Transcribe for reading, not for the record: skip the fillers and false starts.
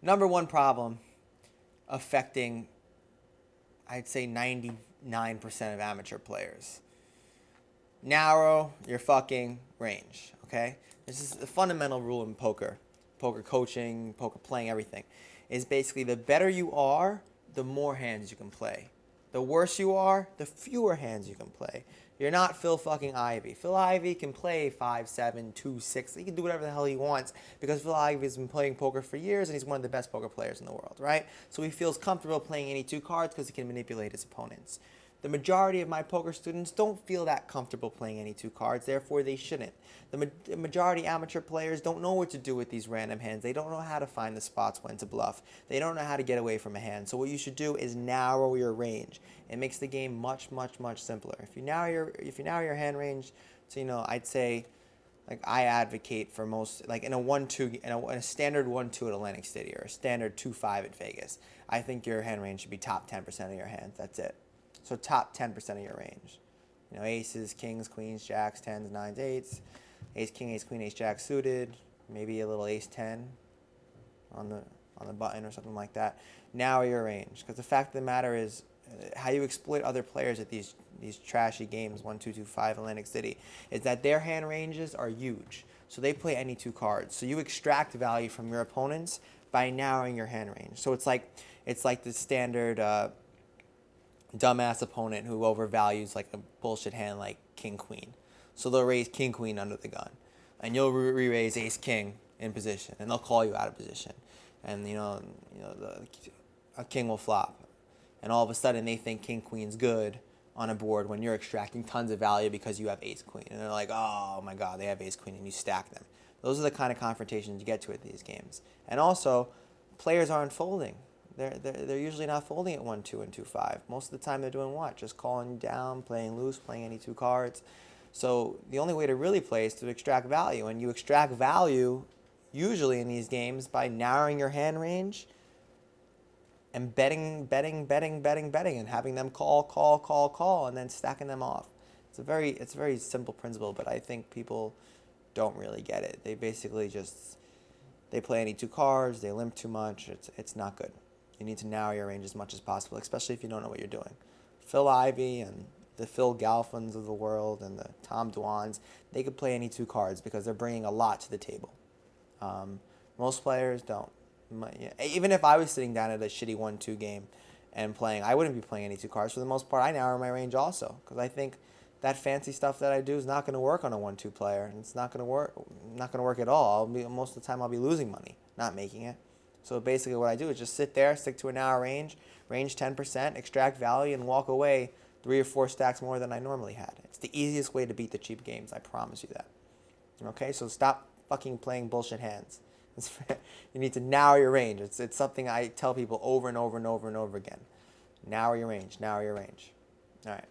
Number one problem affecting, I'd say 99% of amateur players. Narrow your fucking range, okay? This is the fundamental rule in poker. Poker coaching, poker playing, everything. Is basically the better you are, the more hands you can play. The worse you are, the fewer hands you can play. You're not Phil fucking Ivey. Phil Ivey can play 5, 7, 2, 6. He can do whatever the hell he wants because Phil Ivey's been playing poker for years and he's one of the best poker players in the world, right? So he feels comfortable playing any two cards because he can manipulate his opponents. The majority of my poker students don't feel that comfortable playing any two cards, therefore they shouldn't. The majority amateur players don't know what to do with these random hands. They don't know how to find the spots when to bluff. They don't know how to get away from a hand. So what you should do is narrow your range. It makes the game much, much, much simpler. If you narrow your hand range, so I'd say, like I advocate for most, like in a 1-2, in a standard 1-2 at Atlantic City or a standard 2-5 at Vegas, I think your hand range should be top 10% of your hands. That's it. So top 10% of your range. Aces, kings, queens, jacks, 10s, 9s, 8s. Ace, king, ace, queen, ace, jack suited. Maybe a little ace 10 on the button or something like that. Narrow your range. Because the fact of the matter is how you exploit other players at these trashy games, 1, 2, 2, 5, Atlantic City, is that their hand ranges are huge. So they play any two cards. So you extract value from your opponents by narrowing your hand range. So it's like the standard dumbass opponent who overvalues like a bullshit hand like king queen, so they'll raise king queen under the gun, and you'll re-raise ace king in position, and they'll call you out of position, and a king will flop, and all of a sudden they think king queen's good on a board when you're extracting tons of value because you have ace queen, and they're like, oh my god, they have ace queen, and you stack them. Those are the kind of confrontations you get to at these games. And also, players aren't folding. They're usually not folding at 1, 2, and 2, 5. Most of the time they're doing what? Just calling you down, playing loose, playing any two cards. So the only way to really play is to extract value. And you extract value usually in these games by narrowing your hand range and betting, and having them call, and then stacking them off. It's a very simple principle, but I think people don't really get it. They basically they play any two cards, they limp too much. It's not good. You need to narrow your range as much as possible, especially if you don't know what you're doing. Phil Ivey and the Phil Galfins of the world and the Tom Dwans, they could play any two cards because they're bringing a lot to the table. Most players don't. Even if I was sitting down at a shitty 1-2 game and playing, I wouldn't be playing any two cards. For the most part, I narrow my range also because I think that fancy stuff that I do is not going to work on a 1-2 player, and it's not going to work at all. Most of the time I'll be losing money, not making it. So basically what I do is just sit there, stick to a narrow range 10%, extract value, and walk away 3 or 4 stacks more than I normally had. It's the easiest way to beat the cheap games, I promise you that. Okay, so stop fucking playing bullshit hands. You need to narrow your range. It's something I tell people over and over and over and over again. Narrow your range, narrow your range. All right.